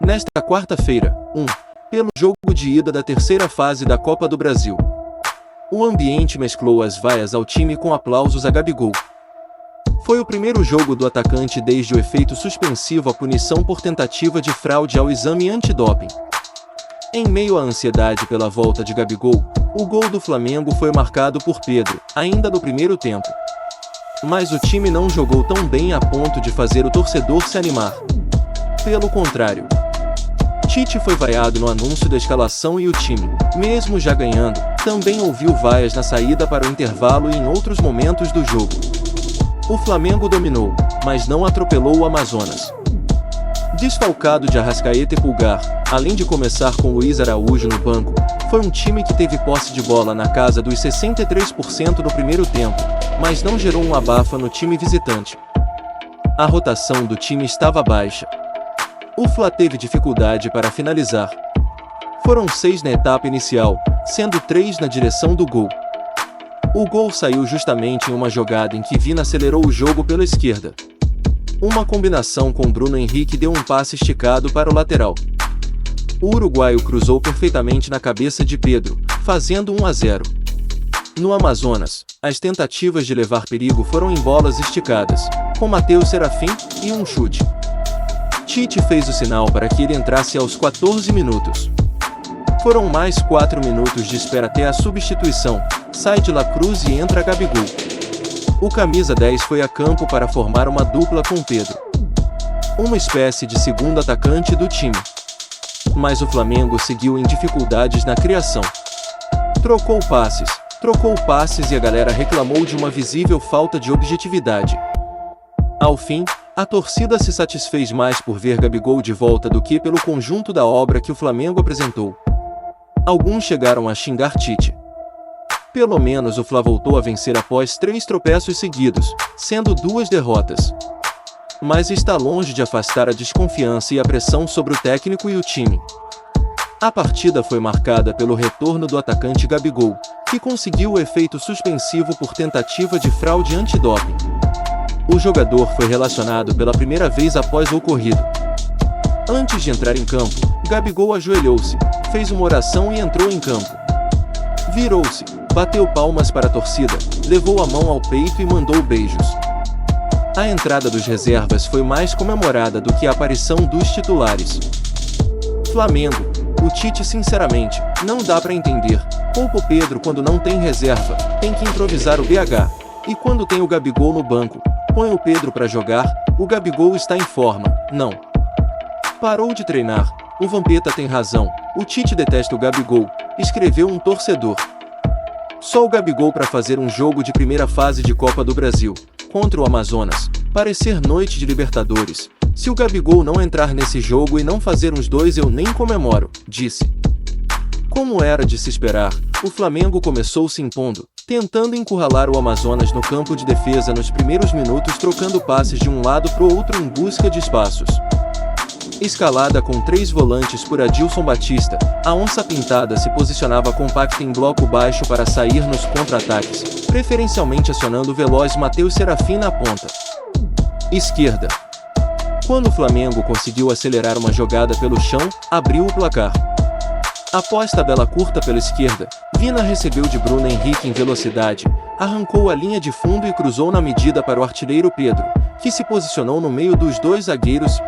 Nesta quarta-feira, pelo jogo de ida da terceira fase da Copa do Brasil. O ambiente mesclou as vaias ao time com aplausos a Gabigol. Foi o primeiro jogo do atacante desde o efeito suspensivo à punição por tentativa de fraude ao exame antidoping. Em meio à ansiedade pela volta de Gabigol, o gol do Flamengo foi marcado por Pedro, ainda no primeiro tempo. Mas o time não jogou tão bem a ponto de fazer o torcedor se animar. Pelo contrário, Tite foi vaiado no anúncio da escalação e o time, mesmo já ganhando, também ouviu vaias na saída para o intervalo e em outros momentos do jogo. O Flamengo dominou, mas não atropelou o Amazonas. Desfalcado de Arrascaeta e Pulgar, além de começar com Luiz Araújo no banco, foi um time que teve posse de bola na casa dos 63% no primeiro tempo, mas não gerou um abafa no time visitante. A rotação do time estava baixa. O Fla teve dificuldade para finalizar. Foram 6 na etapa inicial, sendo 3 na direção do gol. O gol saiu justamente em uma jogada em que Vina acelerou o jogo pela esquerda. Uma combinação com Bruno Henrique deu um passe esticado para o lateral. O uruguaio cruzou perfeitamente na cabeça de Pedro, fazendo 1-0. No Amazonas, as tentativas de levar perigo foram em bolas esticadas, com Matheus Serafim e um chute. Tite fez o sinal para que ele entrasse aos 14 minutos. Foram mais 4 minutos de espera até a substituição, sai de La Cruz e entra Gabigol. O camisa 10 foi a campo para formar uma dupla com Pedro, uma espécie de segundo atacante do time. Mas o Flamengo seguiu em dificuldades na criação. Trocou passes e a galera reclamou de uma visível falta de objetividade. Ao fim, a torcida se satisfez mais por ver Gabigol de volta do que pelo conjunto da obra que o Flamengo apresentou. Alguns chegaram a xingar Tite. Pelo menos o Fla voltou a vencer após 3 tropeços seguidos, sendo 2 derrotas. Mas está longe de afastar a desconfiança e a pressão sobre o técnico e o time. A partida foi marcada pelo retorno do atacante Gabigol, que conseguiu o efeito suspensivo por tentativa de fraude antidoping. O jogador foi relacionado pela primeira vez após o ocorrido. Antes de entrar em campo, Gabigol ajoelhou-se, fez uma oração e entrou em campo. Virou-se, bateu palmas para a torcida, levou a mão ao peito e mandou beijos. A entrada dos reservas foi mais comemorada do que a aparição dos titulares. Flamengo, o Tite sinceramente, não dá para entender. Poupa o Pedro quando não tem reserva, tem que improvisar o BH. E quando tem o Gabigol no banco, põe o Pedro para jogar, o Gabigol está em forma, não. Parou de treinar, o Vampeta tem razão, o Tite detesta o Gabigol, escreveu um torcedor. Só o Gabigol para fazer um jogo de primeira fase de Copa do Brasil, contra o Amazonas, parecer noite de Libertadores. Se o Gabigol não entrar nesse jogo e não fazer uns 2 eu nem comemoro, disse. Como era de se esperar, o Flamengo começou se impondo, tentando encurralar o Amazonas no campo de defesa nos primeiros minutos, trocando passes de um lado para o outro em busca de espaços. Escalada com 3 volantes por Adilson Batista, a Onça Pintada se posicionava compacta em bloco baixo para sair nos contra-ataques, preferencialmente acionando o veloz Matheus Serafim na ponta esquerda. Quando o Flamengo conseguiu acelerar uma jogada pelo chão, abriu o placar. Após tabela curta pela esquerda, Vina recebeu de Bruno Henrique em velocidade, arrancou a linha de fundo e cruzou na medida para o artilheiro Pedro, que se posicionou no meio dos 2 zagueiros.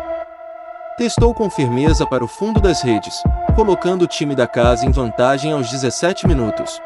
Testou com firmeza para o fundo das redes, colocando o time da casa em vantagem aos 17 minutos.